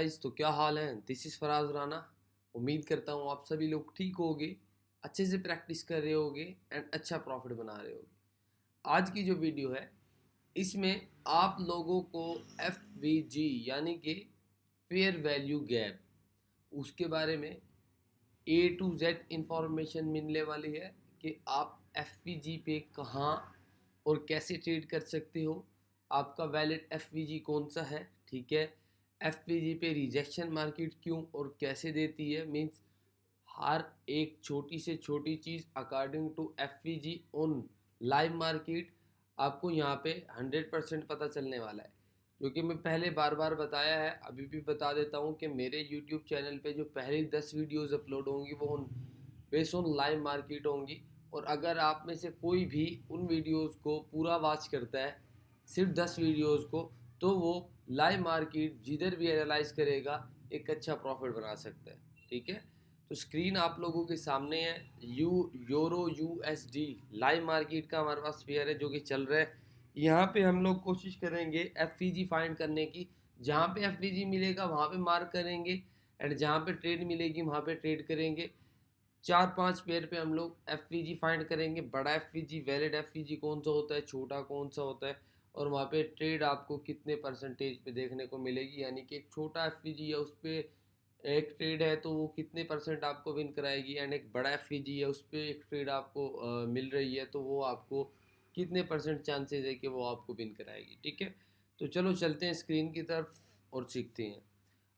Guys, तो क्या हाल है। This is Faraz Rana. उम्मीद करता हूँ आप सभी लोग ठीक होगे, अच्छे से प्रैक्टिस कर रहे होगे एंड अच्छा प्रॉफिट बना रहे होगे। आज की जो वीडियो है इसमें आप लोगों को एफ वी जी यानी कि फेयर वैल्यू गैप, उसके बारे में ए टू जेड इंफॉर्मेशन मिलने वाली है कि आप एफ वी जी पे कहाँ और कैसे ट्रेड कर सकते हो। आपका वैलिड एफ वी जी कौन सा है, ठीक है। एफ वी जी पे रिजेक्शन मार्केट क्यों और कैसे देती है, मीन्स हर एक छोटी से छोटी चीज़ according to F V G on live market आपको यहाँ पे 100% पता चलने वाला है। क्योंकि मैं पहले बार बार बताया है, अभी भी बता देता हूँ कि मेरे यूट्यूब चैनल पे जो पहली 10 वीडियोज़ अपलोड होंगी वो बेस्ड ऑन लाइव मार्केट होंगी। और अगर आप में से कोई भी उन वीडियोज़ को पूरा वॉच करता है, सिर्फ 10 वीडियोज़ को, तो वो लाइव मार्केट जिधर भी एनालाइज करेगा एक अच्छा प्रॉफिट बना सकता है, ठीक है। तो स्क्रीन आप लोगों के सामने है। यूरो यूएसडी लाइव मार्केट का हमारे पास पेयर है जो कि चल रहा है। यहाँ पे हम लोग कोशिश करेंगे एफ फाइंड करने की। जहाँ पे एफ मिलेगा वहाँ पे मार्क करेंगे एंड जहाँ पे ट्रेड मिलेगी वहाँ पे ट्रेड करेंगे। 4-5 पेयर पे हम लोग एफ फाइंड करेंगे। बड़ा एफ वैलिड एफ कौन सा होता है, छोटा कौन सा होता है, और वहाँ पे ट्रेड आपको कितने परसेंटेज पे देखने को मिलेगी। यानी कि एक छोटा एफ है उस पर एक ट्रेड है तो वो कितने परसेंट आपको विन कराएगी, एंड एक बड़ा एफ है उस पर एक ट्रेड आपको मिल रही है तो वो आपको कितने परसेंट चांसेस है कि वो आपको विन कराएगी, ठीक है। तो चलो चलते हैं स्क्रीन की तरफ और सीखते हैं।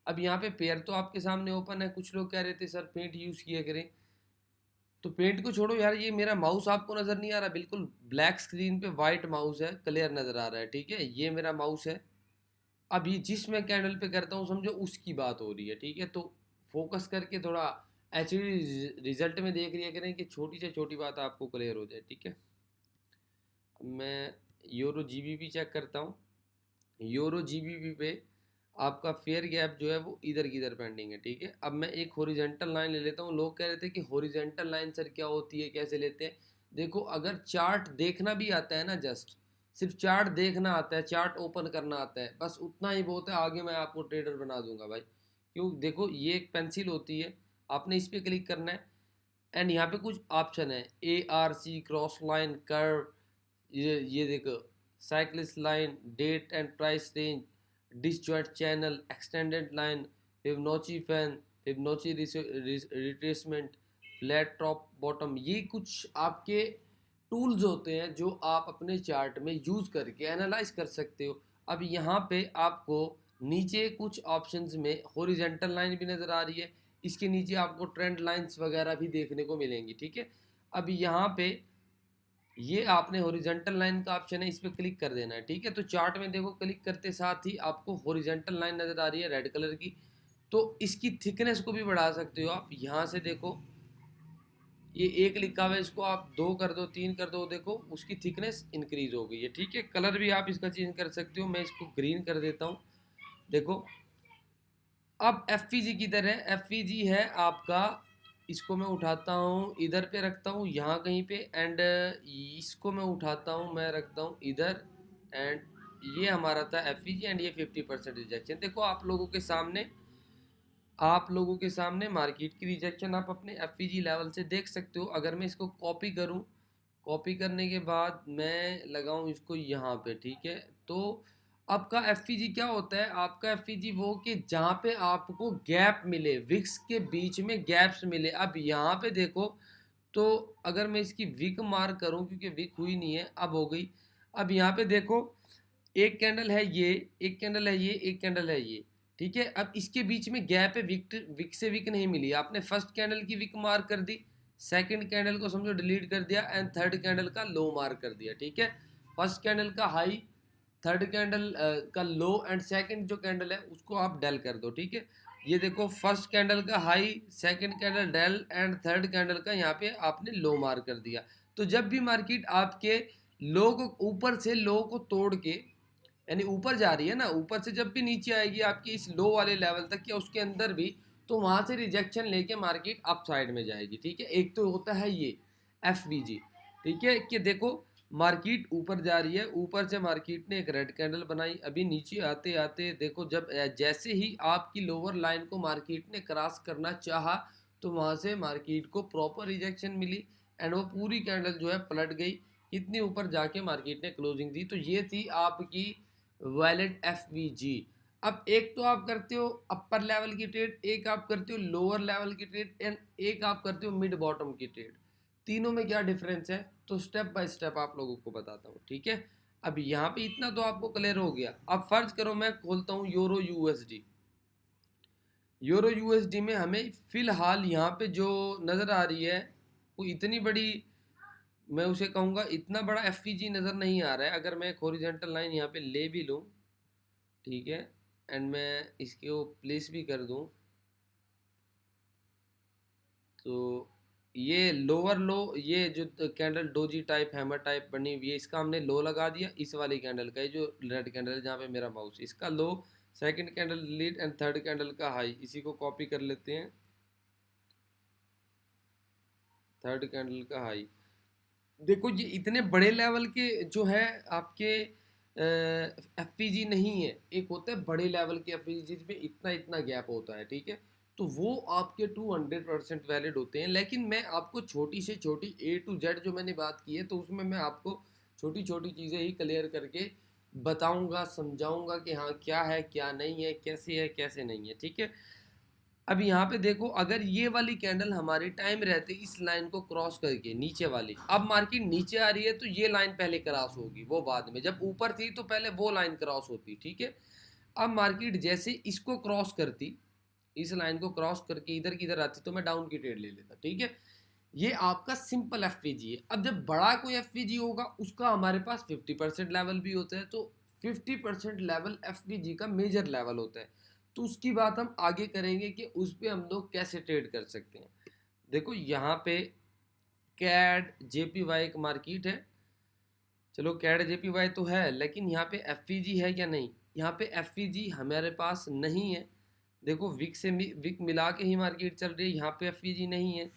अब यहाँ पे पेयर तो आपके सामने ओपन है। कुछ लोग कह रहे थे सर पेंट यूज़ किया करें, तो पेंट को छोड़ो यार, ये मेरा माउस आपको नज़र नहीं आ रहा, बिल्कुल ब्लैक स्क्रीन पे वाइट माउस है, क्लियर नज़र आ रहा है, ठीक है। ये मेरा माउस है। अब ये जिस मैं कैंडल पे करता हूँ समझो उसकी बात हो रही है, ठीक है। तो फोकस करके थोड़ा एचडी रिजल्ट में देख लिया करें कि छोटी से छोटी बात आपको क्लियर हो जाए, ठीक है। मैं यूरो जीबीपी चेक करता हूँ। यूरो जीबीपी पे आपका फेयर गैप जो है वो इधर की इधर पेंडिंग है, ठीक है। अब मैं एक हॉरिजेंटल लाइन ले लेता हूँ। लोग कह रहे थे कि हॉरिजेंटल लाइन सर क्या होती है, कैसे लेते हैं। देखो, अगर चार्ट देखना भी आता है ना, जस्ट सिर्फ चार्ट देखना आता है, चार्ट ओपन करना आता है, बस उतना ही बहुत है। आगे मैं आपको ट्रेडर बना दूंगा भाई। क्यों, देखो ये एक पेंसिल होती है, आपने इस पर क्लिक करना है एंड यहाँ पे कुछ ऑप्शन है, A R C, cross line, curve, ये देखो, cyclist line, date and price range, disjoint channel, extended line, Fibonacci fan, Fibonacci retracement, flat top bottom. ये कुछ आपके टूल्स होते हैं जो आप अपने चार्ट में यूज़ करके एनालाइज कर सकते हो। अब यहाँ पे आपको नीचे कुछ ऑप्शंस में हॉरिजेंटल लाइन भी नज़र आ रही है, इसके नीचे आपको ट्रेंड लाइंस वगैरह भी देखने को मिलेंगी, ठीक है। अब यहाँ पे ये आपने हॉरिजेंटल लाइन का ऑप्शन है, इस पर क्लिक कर देना है, ठीक है। तो चार्ट में देखो, क्लिक करते साथ ही आपको हॉरिजेंटल लाइन नज़र आ रही है रेड कलर की। तो इसकी थिकनेस को भी बढ़ा सकते हो आप। यहाँ से देखो, ये एक लिखा हुआ है, इसको आप 2 कर दो, 3 कर दो, देखो उसकी थिकनेस इंक्रीज हो गई है, ठीक है। कलर भी आप इसका चेंज कर सकते हो। मैं इसको ग्रीन कर देता हूँ, देखो। अब एफ की तरह एफ है आपका, इसको मैं उठाता हूँ इधर पे रखता हूँ, यहाँ कहीं पे, एंड इसको मैं उठाता हूँ, मैं रखता हूँ इधर, एंड ये हमारा था एफ एंड ये 50% रिजेक्शन। देखो आप लोगों के सामने मार्केट की रिजेक्शन आप अपने एफ लेवल से देख सकते हो। अगर मैं इसको कॉपी करूँ, कॉपी करने के बाद मैं लगाऊं इसको यहाँ पे, ठीक है। तो आपका एफ क्या होता है, आपका एफ वो कि जहाँ पे आपको गैप मिले, विक्स के बीच में गैप्स मिले। अब यहाँ पे देखो, तो अगर मैं इसकी विक मार्क करूँ, क्योंकि विक हुई नहीं है, अब हो गई। अब यहाँ पे देखो, एक कैंडल है ये, एक कैंडल है ये, एक कैंडल है ये, ठीक है। अब इसके बीच में गैप है, विक से विक नहीं मिली। आपने फर्स्ट कैंडल की विक मार्क कर दी, सेकंड कैंडल को समझो डिलीट कर दिया, एंड थर्ड कैंडल का लो मार्क कर दिया, ठीक है। फर्स्ट कैंडल का हाई, थर्ड कैंडल का लो, एंड सेकंड जो कैंडल है उसको आप डेल कर दो, ठीक है। ये देखो, फर्स्ट कैंडल का high, second candle dell, and third candle का यहाँ पे आपने लो मार्क कर दिया। तो जब भी मार्केट आपके लो को, ऊपर से लो को तोड़ के, यानी ऊपर जा रही है ना, ऊपर से जब भी नीचे आएगी आपकी इस लो वाले लेवल तक या उसके अंदर भी, तो वहां से रिजेक्शन लेके मार्केट अप साइड में जाएगी, ठीक है। एक तो होता है ये एफ ठीक है, कि देखो मार्केट ऊपर जा रही है, ऊपर से मार्केट ने एक रेड कैंडल बनाई, अभी नीचे आते आते देखो जब जैसे ही आपकी लोअर लाइन को मार्केट ने क्रॉस करना चाहा तो वहाँ से मार्केट को प्रॉपर रिजेक्शन मिली एंड वो पूरी कैंडल जो है पलट गई, कितनी ऊपर जाके मार्केट ने क्लोजिंग दी। तो ये थी आपकी वैलिड एफवीजी। अब एक तो आप करते हो अपर लेवल की ट्रेड, एक आप करते हो लोअर लेवल की ट्रेड एंड एक आप करते हो मिड बॉटम की ट्रेड। तीनों में क्या डिफरेंस है तो स्टेप बाय स्टेप आप लोगों को बताता हूँ, ठीक है। अब यहाँ पे इतना तो आपको क्लियर हो गया। अब फर्ज करो मैं खोलता हूँ यूरो यूएसडी। यूरो यूएसडी में हमें फिलहाल यहाँ पे जो नज़र आ रही है वो इतनी बड़ी, मैं उसे कहूँगा इतना बड़ा एफवीजी नज़र नहीं आ रहा है। अगर मैं एक हॉरिजॉन्टल लाइन यहाँ पे ले भी लूँ, ठीक है, एंड मैं इसको प्लेस भी कर दूँ तो ये लोअर लो, ये जो candle doji type hammer type बनी हुई है इसका हमने लो लगा दिया। इस वाली कैंडल का, ये जो रेड कैंडल है जहाँ पे मेरा माउस, इसका low, second candle delete and third candle का हाई, इसी को कॉपी कर लेते हैं। थर्ड कैंडल का हाई देखो, ये इतने बड़े लेवल के जो है आपके एफपीजी नहीं है। एक होता है बड़े लेवल के एफपीजी जिसमें इतना इतना गैप होता है, ठीक है, तो वो आपके 200% वैलिड होते हैं। लेकिन मैं आपको छोटी से छोटी ए टू जेड जो मैंने बात की है तो उसमें मैं आपको छोटी छोटी चीज़ें ही क्लियर करके बताऊंगा, समझाऊंगा कि हाँ क्या है क्या नहीं है कैसे नहीं है, ठीक है। अब यहाँ पे देखो, अगर ये वाली कैंडल हमारे टाइम रहते इस लाइन को क्रॉस करके नीचे वाली, अब मार्केट नीचे आ रही है तो ये लाइन पहले क्रॉस होगी, वो बाद में, जब ऊपर थी तो पहले वो लाइन क्रॉस होती, ठीक है। अब मार्केट जैसे इसको क्रॉस करती, इस लाइन को क्रॉस करके इधर की इधर आती तो मैं डाउन की ट्रेड ले लेता, ठीक है। ये आपका सिंपल एफवीजी है। अब जब बड़ा कोई एफवीजी होगा उसका हमारे पास 50% लेवल भी होता है, तो 50% लेवल एफवीजी का मेजर लेवल होता है। तो उसकी बात हम आगे करेंगे कि उस पर हम लोग कैसे ट्रेड कर सकते हैं। देखो यहाँ पे कैड जेपीवाई एक मार्केट है, चलो कैड जेपीवाई तो है, लेकिन यहाँ पे एफवीजी है क्या? नहीं, यहाँ पे एफवीजी हमारे पास नहीं है। देखो विक से विक मिला के ही मार्केट चल रही है, यहाँ पे एफवीजी नहीं है।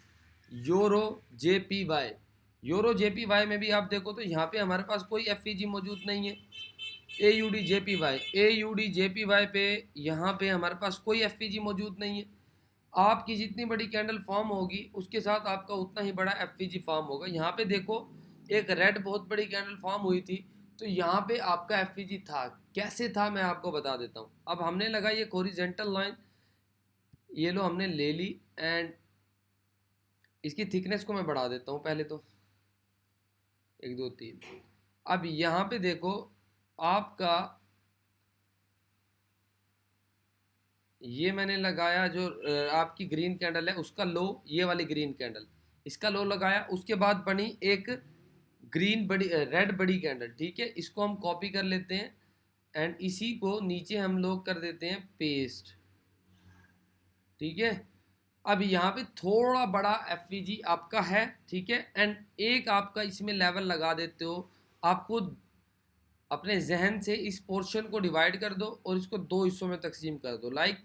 यूरो जेपीवाई, यूरो जेपीवाई में भी आप देखो तो यहाँ पे हमारे पास कोई एफवीजी मौजूद नहीं है। एयूडी जेपीवाई, एयूडी जेपीवाई पे यहाँ पे हमारे पास कोई एफवीजी मौजूद नहीं है। आपकी जितनी बड़ी कैंडल फॉर्म होगी उसके साथ आपका उतना ही बड़ा एफवीजी फॉर्म होगा। यहाँ पे देखो एक रेड बहुत बड़ी कैंडल फॉर्म हुई थी तो यहाँ पे आपका एफवीजी था। कैसे था मैं आपको बता देता हूँ। अब हमने लगाई एक हॉरिजॉन्टल लाइन, ये लो हमने ले ली एंड इसकी थिकनेस को मैं बढ़ा देता हूँ पहले तो, 1 2 3। अब यहाँ पे देखो आपका ये मैंने लगाया जो आपकी ग्रीन कैंडल है उसका लो, ये वाली ग्रीन कैंडल, इसका लो लगाया। उसके बाद बनी एक ग्रीन बड़ी रेड बड़ी कैंडल, ठीक है, इसको हम कॉपी कर लेते हैं एंड इसी को नीचे हम लोग कर देते हैं पेस्ट, ठीक है। अब यहाँ पे थोड़ा बड़ा एफवीजी आपका है, ठीक है, एंड एक आपका इसमें लेवल लगा देते हो। आपको अपने जहन से इस पोर्शन को डिवाइड कर दो और इसको 2 हिस्सों में तकसीम कर दो, लाइक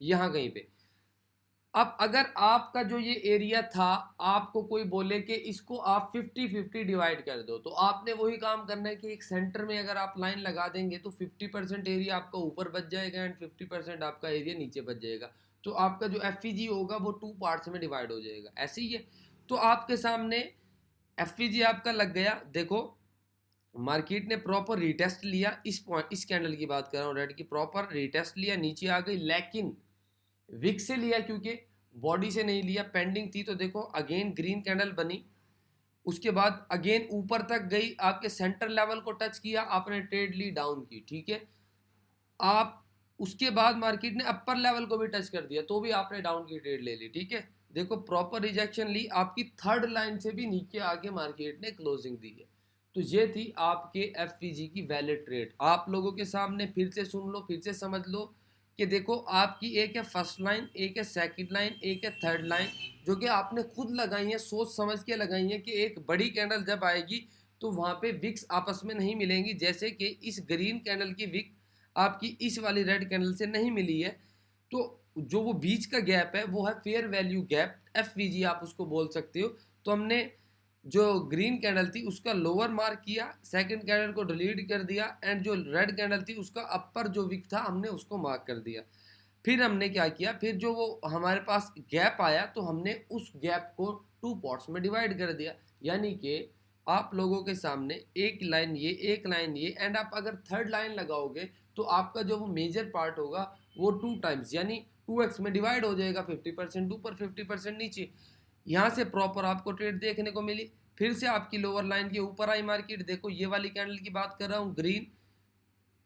यहाँ कहीं पे। अब अगर आपका जो ये एरिया था, आपको कोई बोले कि इसको आप 50-50 डिवाइड कर दो, तो आपने वही काम करना है कि एक सेंटर में अगर आप लाइन लगा देंगे तो 50% एरिया आपका ऊपर बच जाएगा एंड 50% आपका एरिया नीचे बच जाएगा। तो आपका जो एफईजी होगा वो 2 पार्ट्स में डिवाइड हो जाएगा, ऐसे ही है। तो आपके सामने एफईजी आपका लग गया। देखो मार्केट ने प्रॉपर रिटेस्ट लिया, इस कैंडल की बात कर रहा हूँ, रेड की, प्रॉपर रिटेस्ट लिया, नीचे आ गई, लेकिन विक से लिया क्योंकि बॉडी से नहीं लिया, पेंडिंग थी। तो देखो अगेन ग्रीन कैंडल बनी, उसके बाद अगेन ऊपर तक गई, आपके सेंटर लेवल को टच किया, आपने ट्रेड ली डाउन की, ठीक है। आप उसके बाद मार्केट ने अपर लेवल को भी टच कर दिया तो भी आपने डाउन की ट्रेड ले ली, ठीक है। देखो प्रॉपर रिजेक्शन ली, आपकी थर्ड लाइन से भी नीचे आके मार्केट ने क्लोजिंग दी है। तो ये थी आपके एफवीजी की वैलिड ट्रेड। आप लोगों के सामने फिर से सुन लो, फिर से समझ लो कि देखो आपकी एक है फर्स्ट लाइन, एक है सेकंड लाइन, एक है थर्ड लाइन, जो कि आपने खुद लगाई है, सोच समझ के लगाई है कि एक बड़ी कैंडल जब आएगी तो वहाँ पे विक्स आपस में नहीं मिलेंगी। जैसे कि इस ग्रीन कैंडल की विक आपकी इस वाली रेड कैंडल से नहीं मिली है, तो जो वो बीच का गैप है वो है फेयर वैल्यू गैप, एफवीजी आप उसको बोल सकते हो। तो हमने जो ग्रीन कैंडल थी उसका लोअर मार्क किया, सेकंड कैंडल को डिलीट कर दिया, एंड जो रेड कैंडल थी उसका अपर जो विक था हमने उसको मार्क कर दिया। फिर हमने क्या किया, फिर जो वो हमारे पास गैप आया तो हमने उस गैप को 2 पार्ट्स में डिवाइड कर दिया। यानी कि आप लोगों के सामने एक लाइन ये, एक लाइन ये, एंड आप अगर थर्ड लाइन लगाओगे तो आपका जो वो मेजर पार्ट होगा वो 2 टाइम्स यानी 2x में डिवाइड हो जाएगा, 50% ऊपर 50% नीचे। यहाँ से प्रॉपर आपको ट्रेड देखने को मिली। फिर से आपकी लोअर लाइन के ऊपर आई मार्केट, देखो ये वाली कैंडल की बात कर रहा हूँ, ग्रीन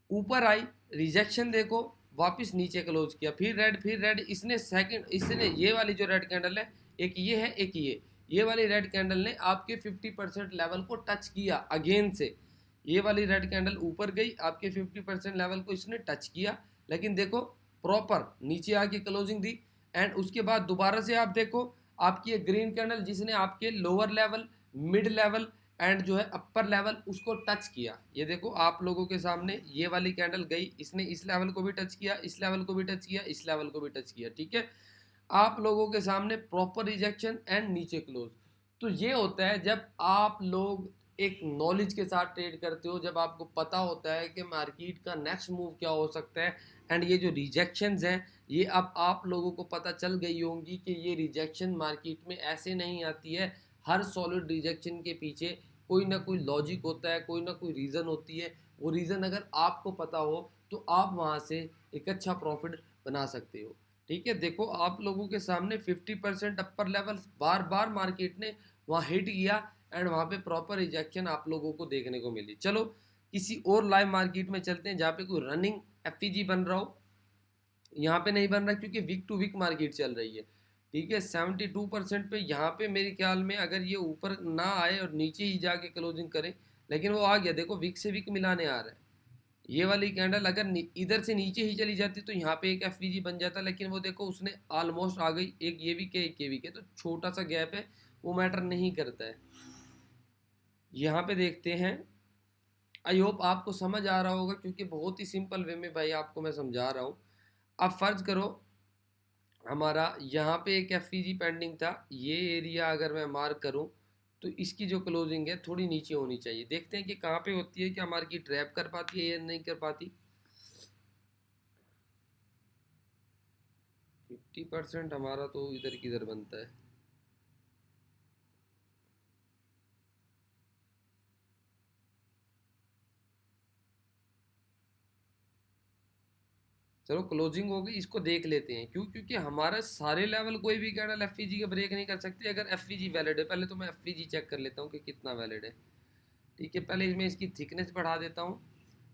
ऊपर आई, रिजेक्शन देखो, वापस नीचे क्लोज किया, फिर रेड, इसने ये वाली जो रेड कैंडल है, एक ये है एक ये वाली रेड कैंडल ने आपके 50% लेवल को टच किया अगेन से। ये वाली रेड कैंडल ऊपर गई, आपके 50% लेवल को इसने टच किया, लेकिन देखो प्रॉपर नीचे आके क्लोजिंग दी। एंड उसके बाद दोबारा से आप देखो आपकी एक ग्रीन कैंडल जिसने आपके lower level, mid level and जो है अपर लेवल उसको टच किया। ये देखो आप लोगों के सामने ये वाली कैंडल गई, इसने इस लेवल को भी टच किया, इस लेवल को भी टच किया, इस लेवल को भी टच किया, ठीक है। आप लोगों के सामने प्रॉपर रिजेक्शन एंड नीचे क्लोज। तो ये होता है जब आप लोग एक नॉलेज के साथ ट्रेड करते हो, जब आपको पता होता है कि मार्केट का नेक्स्ट मूव क्या हो सकता है। एंड ये जो रिजेक्शंस हैं ये अब आप लोगों को पता चल गई होंगी कि ये रिजेक्शन मार्केट में ऐसे नहीं आती है। हर सॉलिड रिजेक्शन के पीछे कोई ना कोई लॉजिक होता है, कोई ना कोई रीज़न होती है। वो रीज़न अगर आपको पता हो तो आप वहाँ से एक अच्छा प्रॉफिट बना सकते हो, ठीक है। देखो आप लोगों के सामने 50% अपर लेवल बार बार मार्केट ने वहाँ हिट किया एंड वहाँ पे प्रॉपर रिजेक्शन आप लोगों को देखने को मिली। चलो किसी और लाइव मार्केट में चलते हैं जहाँ पे कोई रनिंग एफईजी बन रहा हो। यहाँ पे नहीं बन रहा क्योंकि वीक टू वीक मार्केट चल रही है, ठीक है। 72% पे यहाँ पे मेरे ख्याल में अगर ये ऊपर ना आए और नीचे ही जाके क्लोजिंग करे, लेकिन वो आ गया, देखो वीक से वीक मिलाने आ रहा है। ये वाली कैंडल अगर इधर से नीचे ही चली जाती तो यहाँ पे एक एफवीजी बन जाता, लेकिन वो देखो उसने ऑलमोस्ट आ गई, एक ये वीक है एक ये वीक है, तो छोटा सा गैप है वो मैटर नहीं करता है। यहाँ पे देखते हैं, आई होप आपको समझ आ रहा होगा क्योंकि बहुत ही सिंपल वे में भाई आपको मैं समझा रहा हूँ। अब फर्ज करो हमारा यहाँ पे एक एफईजी पेंडिंग था, ये एरिया अगर मैं मार्क करूँ तो इसकी जो क्लोजिंग है थोड़ी नीचे होनी चाहिए। देखते हैं कि कहाँ पे होती है, क्या मार्केट ट्रैप कर पाती है या नहीं कर पाती। 50% हमारा तो इधर किधर बनता है। चलो क्लोजिंग हो गई, इसको देख लेते हैं। क्यों? क्योंकि हमारे सारे लेवल कोई भी कैंडल एफईजी का ब्रेक नहीं कर सकती अगर एफईजी वैलिड है। पहले तो मैं एफईजी चेक कर लेता हूँ कि कितना वैलिड है, ठीक है। पहले मैं इसकी थिकनेस बढ़ा देता हूँ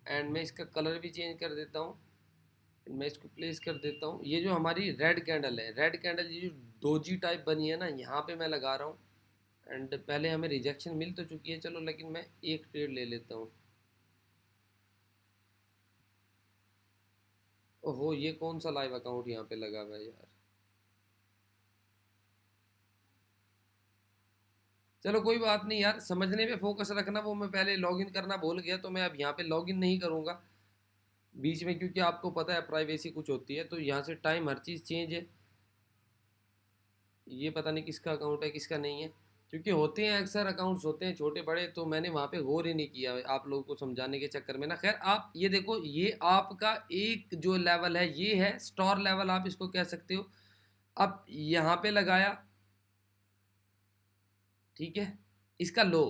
एंड मैं इसका कलर भी चेंज कर देता हूँ। मैं इसको प्लेस कर देता हूँ। ये जो हमारी रेड कैंडल है, रेड कैंडल ये जो डोजी टाइप बनी है ना, यहाँ पे मैं लगा रहा हूँ। एंड पहले हमें रिजेक्शन मिल तो चुकी है, चलो लेकिन मैं एक ट्रेड ले लेता हूँ। ओहो, ये कौन सा लाइव अकाउंट यहाँ पे लगा हुआ है यार। चलो कोई बात नहीं यार, समझने पे फोकस रखना। वो मैं पहले लॉगिन करना भूल गया तो मैं अब यहाँ पे लॉगिन नहीं करूँगा बीच में, क्योंकि आपको पता है प्राइवेसी कुछ होती है। तो यहाँ से टाइम हर चीज़ चेंज है। ये पता नहीं किसका अकाउंट है किसका नहीं है, क्योंकि होते हैं अक्सर अकाउंट्स होते हैं छोटे बड़े, तो मैंने वहाँ पे गौर ही नहीं किया आप लोगों को समझाने के चक्कर में ना। खैर आप ये देखो, ये आपका एक जो लेवल है ये है स्टोर लेवल, आप इसको कह सकते हो। अब यहाँ पे लगाया, ठीक है, इसका लो,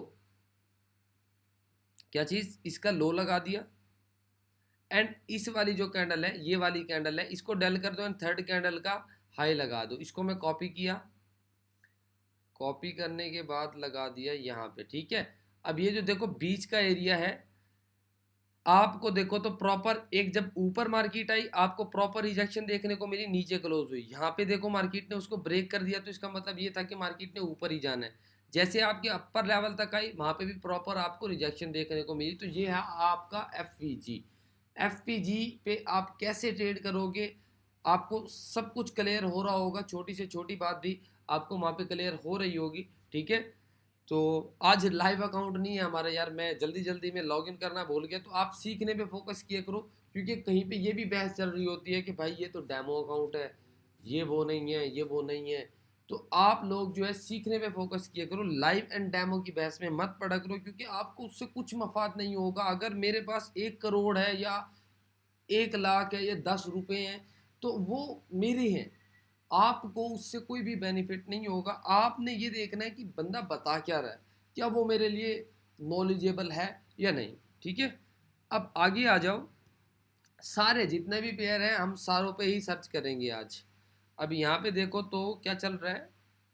क्या चीज़, इसका लो लगा दिया। एंड इस वाली जो कैंडल है, ये वाली कैंडल है, इसको डेल कर दो एंड थर्ड कैंडल का हाई लगा दो। इसको मैं कॉपी किया, कॉपी करने के बाद लगा दिया यहाँ पे, ठीक है। अब ये जो देखो बीच का एरिया है, आपको देखो तो प्रॉपर एक जब ऊपर मार्केट आई आपको प्रॉपर रिजेक्शन देखने को मिली, नीचे क्लोज हुई। यहाँ पे देखो मार्केट ने उसको ब्रेक कर दिया, तो इसका मतलब ये था कि मार्केट ने ऊपर ही जाना है। जैसे आपके अपर लेवल तक आई वहाँ पे भी प्रॉपर आपको रिजेक्शन देखने को मिली। तो ये है आपका एफवीजी। एफवीजी पे आप कैसे ट्रेड करोगे, आपको सब कुछ क्लियर हो रहा होगा, छोटी से छोटी बात भी आपको वहाँ पे क्लियर हो रही होगी, ठीक है। तो आज लाइव अकाउंट नहीं है हमारा यार, मैं जल्दी जल्दी में लॉगिन करना भूल गया। तो आप सीखने पे फोकस किया करो, क्योंकि कहीं पे ये भी बहस चल रही होती है कि भाई ये तो डेमो अकाउंट है, ये वो नहीं है, ये वो नहीं है। तो आप लोग जो है सीखने पे फोकस किया करो, लाइव एंड डेमो की बहस में मत पड़ा करो, क्योंकि आपको उससे कुछ मफाद नहीं होगा। अगर मेरे पास 1 करोड़ है या 1 लाख है या 10 रुपए हैं तो वो मेरे हैं, आपको उससे कोई भी बेनिफिट नहीं होगा। आपने ये देखना है कि बंदा बता क्या रहा है, क्या वो मेरे लिए नॉलेजेबल है या नहीं। ठीक है, अब आगे आ जाओ। सारे जितने भी पेयर हैं हम सारों पे ही सर्च करेंगे आज। अब यहाँ पे देखो तो क्या चल रहा है,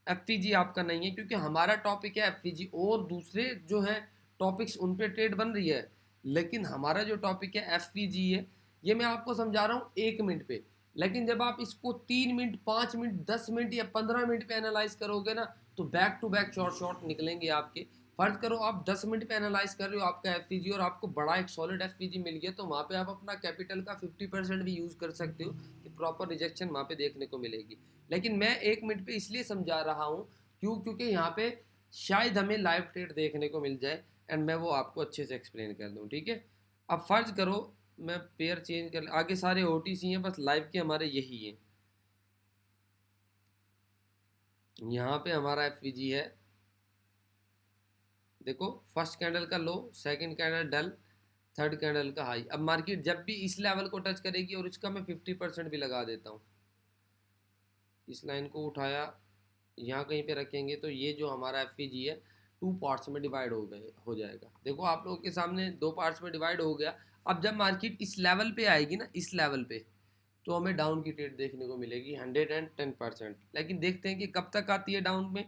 एफ आपका नहीं है क्योंकि हमारा टॉपिक है एफ, और दूसरे जो हैं टॉपिक्स उन पे ट्रेड बन रही है, लेकिन हमारा जो टॉपिक है एफ है। ये मैं आपको समझा रहा हूँ 1 मिनट पे, लेकिन जब आप इसको 3 मिनट 5 मिनट 10 मिनट या 15 मिनट पे एनालाइज करोगे ना, तो back to back short short निकलेंगे आपके। फर्ज करो आप 10 मिनट पे एनालाइज कर रहे हो आपका एफ और आपको बड़ा एक सॉलिड एफ मिल गया, तो वहाँ पे आप अपना कैपिटल का 50% भी यूज़ कर सकते हो कि प्रॉपर रिजेक्शन वहाँ पे देखने को मिलेगी। लेकिन मैं 1 मिनट पे इसलिए समझा रहा हूँ क्योंकि यहाँ पे शायद हमें लाइव ट्रेड देखने को मिल जाए एंड मैं वो आपको अच्छे से एक्सप्लेन कर दूँ। ठीक है, अब फर्ज करो मैं पेयर चेंज कर, आगे सारे OTC हैं, बस लाइव के हमारे यही हैं। यहाँ पे हमारा एफ है, देखो फर्स्ट कैंडल का लो, सेकंड कैंडल डल, थर्ड कैंडल का हाई। अब मार्केट जब भी इस लेवल को टच करेगी, और इसका मैं 50% भी लगा देता हूँ, इस लाइन को उठाया यहाँ कहीं पे रखेंगे तो ये जो हमारा एफ है 2 पार्ट्स में डिवाइड हो जाएगा। देखो आप लोगों के सामने 2 पार्ट्स में डिवाइड हो गया। अब जब मार्केट इस लेवल पे आएगी ना, इस लेवल पे, तो हमें डाउन की ट्रेड देखने को मिलेगी 110%। लेकिन देखते हैं कि कब तक आती है डाउन में,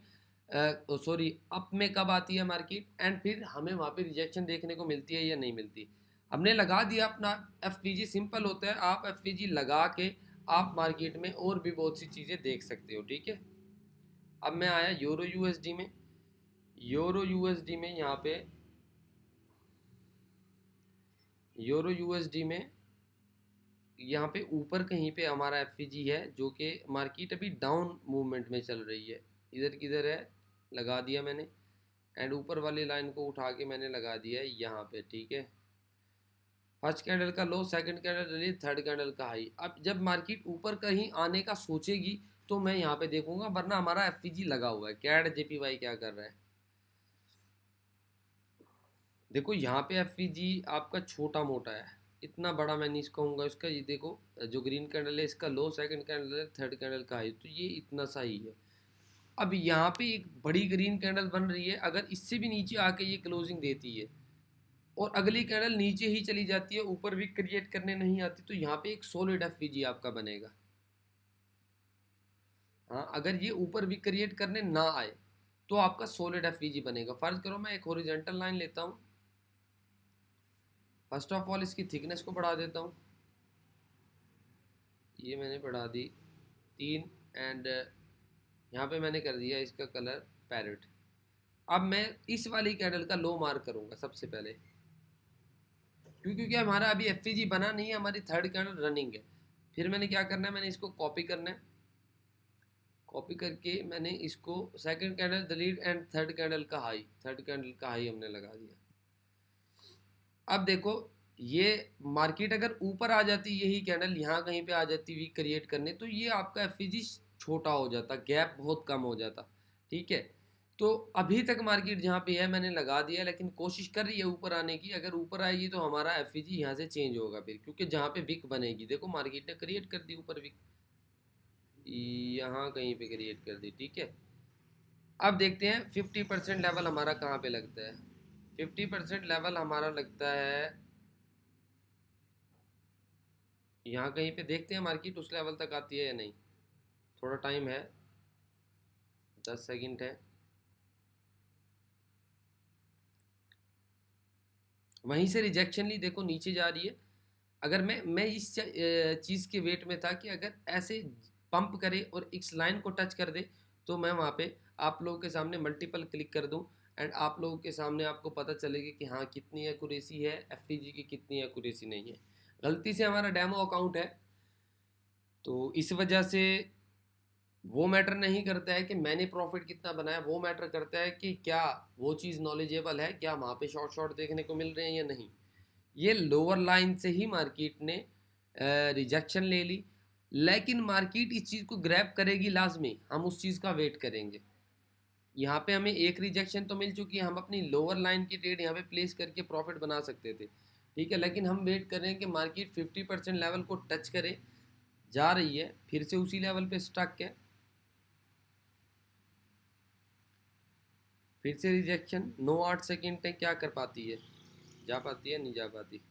सॉरी अप में कब आती है मार्केट, एंड फिर हमें वहाँ पे रिजेक्शन देखने को मिलती है या नहीं मिलती। हमने लगा दिया अपना एफ, सिंपल होता है, आप एफ लगा के आप मार्केट में और भी बहुत सी चीज़ें देख सकते हो। ठीक है, अब मैं आया यूरो यूएसडी में। यूरो यूएसडी में यहाँ पे यूरो यूएसडी में यहाँ पे ऊपर कहीं पे हमारा एफ है, जो कि मार्केट अभी डाउन मूवमेंट में चल रही है। इधर किधर है, लगा दिया मैंने, एंड ऊपर वाली लाइन को उठा के मैंने लगा दिया है यहाँ पे। ठीक है, फर्स्ट कैंडल का low, second candle rally, third candle का हाई। अब जब मार्केट ऊपर कहीं आने का सोचेगी तो मैं यहाँ पे देखूंगा, वरना हमारा एफ लगा हुआ है। कैड जेपीवाई क्या कर रहा है, देखो यहाँ पे एफ आपका छोटा मोटा है, इतना बड़ा मैं नहीं कहूँगा इसका। ये देखो जो ग्रीन कैंडल है इसका लो, सेकंड कैंडल है, थर्ड कैंडल का हाई, तो ये इतना सा ही है। अब यहाँ पे एक बड़ी ग्रीन कैंडल बन रही है, अगर इससे भी नीचे आके ये क्लोजिंग देती है और अगली कैंडल नीचे ही चली जाती है, ऊपर भी क्रिएट करने नहीं आती, तो यहाँ पे एक सॉलिड एफ आपका बनेगा। हाँ, अगर ये ऊपर भी क्रिएट करने ना आए तो आपका सॉलिड एफ बनेगा। फर्ज करो मैं एक हॉरिजॉन्टल लाइन लेता हूँ, फर्स्ट ऑफ ऑल इसकी थिकनेस को बढ़ा देता हूँ, ये मैंने बढ़ा दी 3, एंड यहाँ पे मैंने कर दिया इसका कलर पैरेट। अब मैं इस वाली कैंडल का लो मार्क करूँगा सबसे पहले, क्योंकि हमारा अभी एफ बना नहीं है, हमारी थर्ड कैंडल रनिंग है। फिर मैंने क्या करना है, मैंने इसको कॉपी करना है, कॉपी करके मैंने इसको second candle delete and third candle का हाई, थर्ड कैंडल का हाई हमने लगा दिया। अब देखो ये मार्केट अगर ऊपर आ जाती, यही कैंडल यहाँ कहीं पे आ जाती वीक क्रिएट करने, तो ये आपका एफ छोटा हो जाता, गैप बहुत कम हो जाता। ठीक है, तो अभी तक मार्केट जहाँ पे है मैंने लगा दिया, लेकिन कोशिश कर रही है ऊपर आने की। अगर ऊपर आएगी तो हमारा एफ यहाँ से चेंज होगा फिर, क्योंकि जहाँ पे विक बनेगी, देखो मार्केट ने क्रिएट कर दी ऊपर विक, यहाँ कहीं पे क्रिएट कर दी। ठीक है, अब देखते हैं 50% लेवल हमारा कहाँ पे लगता है। 50% लेवल हमारा लगता है यहाँ कहीं पे, देखते हैं मार्केट उस लेवल तक आती है या नहीं। थोड़ा टाइम है, 10 सेकंड है, वहीं से रिजेक्शन ली, देखो नीचे जा रही है। अगर मैं इस चीज़ के वेट में था कि अगर ऐसे पंप करे और इस लाइन को टच कर दे, तो मैं वहाँ पे आप लोगों के सामने मल्टीपल क्लिक कर दूँ, एंड आप लोगों के सामने आपको पता चलेगी कि हाँ कितनी एक्यूरेसी है एफ की, कितनी एक्यूरेसी नहीं है। गलती से हमारा डेमो अकाउंट है, तो इस वजह से वो मैटर नहीं करता है कि मैंने प्रॉफिट कितना बनाया, वो मैटर करता है कि क्या वो चीज़ नॉलेजेबल है, क्या वहाँ पे शॉर्ट शॉर्ट देखने को मिल रहे हैं या नहीं। ये लोअर लाइन से ही मार्केट ने रिजेक्शन ले ली, लेकिन मार्केट इस चीज़ को ग्रैब करेगी लाजमी, हम उस चीज़ का वेट करेंगे। यहाँ पे हमें एक रिजेक्शन तो मिल चुकी है, हम अपनी लोअर लाइन की ट्रेड यहाँ पे प्लेस करके प्रॉफिट बना सकते थे, ठीक है। लेकिन हम वेट कर रहे हैं कि मार्केट 50% लेवल को टच करे, जा रही है, फिर से उसी लेवल पे स्टक है, फिर से रिजेक्शन। 9-8 सेकेंड तक क्या कर पाती है, जा पाती है, नहीं जा पाती।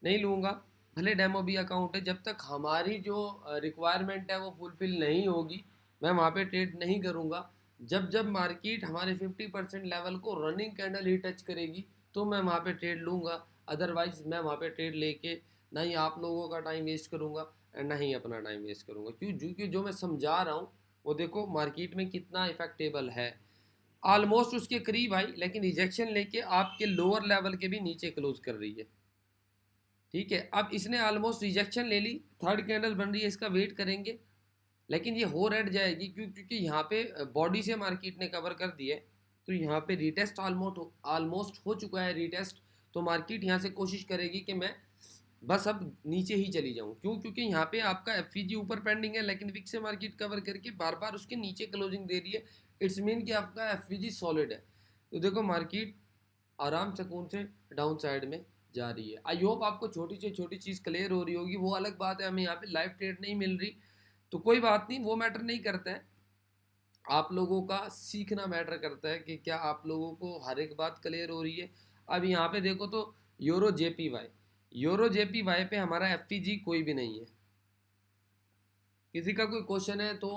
नहीं लूँगा, भले डेमो भी अकाउंट है, जब तक हमारी जो रिक्वायरमेंट है वो फुलफिल नहीं होगी, मैं वहाँ पे ट्रेड नहीं करूँगा। जब जब मार्केट हमारे 50% लेवल को रनिंग कैंडल ही टच करेगी तो मैं वहाँ पे ट्रेड लूँगा, अदरवाइज मैं वहाँ पे ट्रेड लेके ना ही आप लोगों का टाइम वेस्ट करूँगा और ना ही अपना टाइम वेस्ट करूँगा। क्योंकि जो मैं समझा रहा हूँ वो देखो मार्केट में कितना इफेक्टेबल है, ऑलमोस्ट उसके करीब आई, लेकिन रिजेक्शन लेके आपके लोअर लेवल के भी नीचे क्लोज कर रही है, ठीक है। अब इसने ऑलमोस्ट रिजेक्शन ले ली, थर्ड कैंडल बन रही है, इसका वेट करेंगे, लेकिन ये हो रेट जाएगी क्योंकि यहाँ पे बॉडी से मार्केट ने कवर कर दिया है, तो यहाँ पे रिटेस्ट ऑलमोस्ट हो चुका है रिटेस्ट। तो मार्केट यहाँ से कोशिश करेगी कि मैं बस अब नीचे ही चली जाऊँ, क्योंकि यहाँ पे आपका एफ ऊपर पेंडिंग है, लेकिन विक से मार्केट कवर करके बार बार उसके नीचे क्लोजिंग दे रही है। इट्स मीन कि आपका एफ सॉलिड है। तो देखो मार्केट आराम सुकून से डाउन साइड में जा रही है। आई होप आपको छोटी से छोटी चीज़ क्लियर हो रही होगी। वो अलग बात है हमें यहाँ पे लाइव ट्रेड नहीं मिल रही, तो कोई बात नहीं, वो मैटर नहीं करता है, आप लोगों का सीखना मैटर करता है कि क्या आप लोगों को हर एक बात क्लियर हो रही है। अब यहाँ पे देखो तो यूरो जेपीवाई पे हमारा एफ कोई भी नहीं है। किसी का कोई क्वेश्चन है तो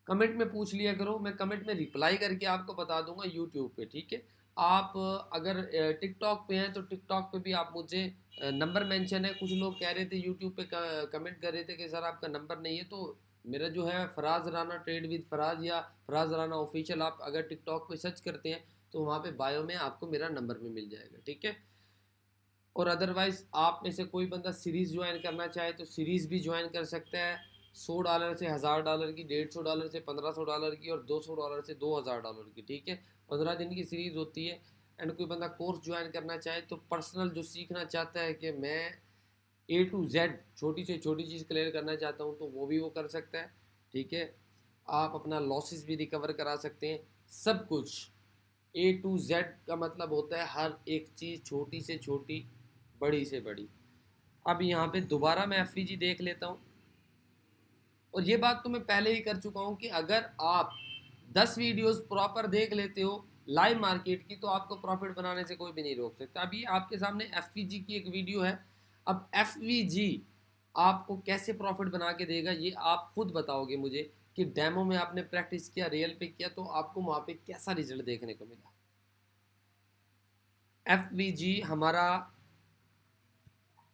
कमेंट में पूछ लिया करो, मैं कमेंट में रिप्लाई करके आपको बता दूंगा यूट्यूब पे, ठीक है। आप अगर टिकटॉक पे हैं तो टिकटॉक पे भी आप मुझे नंबर मेंशन है, कुछ लोग कह रहे थे यूट्यूब पे कमेंट कर रहे थे कि सर आपका नंबर नहीं है, तो मेरा जो है फराज राना ट्रेड विद फराज या फराज राना ऑफिशियल, आप अगर टिकटॉक पे सर्च करते हैं तो वहाँ पे बायो में आपको मेरा नंबर भी मिल जाएगा, ठीक है। और अदरवाइज आप में से कोई बंदा सीरीज़ ज्वाइन करना चाहे तो सीरीज़ भी ज्वाइन कर सकता है। $100 से $1000 की, $150 से $1500 की और $200 से $2000 की, ठीक है। 15 दिन की सीरीज़ होती है। एंड कोई बंदा कोर्स ज्वाइन करना चाहे तो पर्सनल जो सीखना चाहता है कि मैं A to Z छोटी से छोटी चीज़ क्लियर करना चाहता हूँ तो वो भी वो कर सकता है, ठीक है। आप अपना लॉसेस भी रिकवर करा सकते हैं, सब कुछ A to Z का मतलब होता है हर एक चीज़ छोटी से छोटी, बड़ी से बड़ी। अब यहाँ पे दोबारा मैं एफ देख लेता हूँ, और ये बात तो मैं पहले ही कर चुका हूँ कि अगर आप 10 वीडियोस प्रॉपर देख लेते हो लाइव मार्केट की तो आपको प्रॉफिट बनाने से कोई भी नहीं रोक सकता। अभी आपके सामने एफ की एक वीडियो है। अब एफ आपको कैसे प्रॉफिट बना के देगा ये आप खुद बताओगे मुझे कि डेमो में आपने प्रैक्टिस किया, रियल पे किया, तो आपको वहाँ पे कैसा रिजल्ट देखने को मिला। एफ हमारा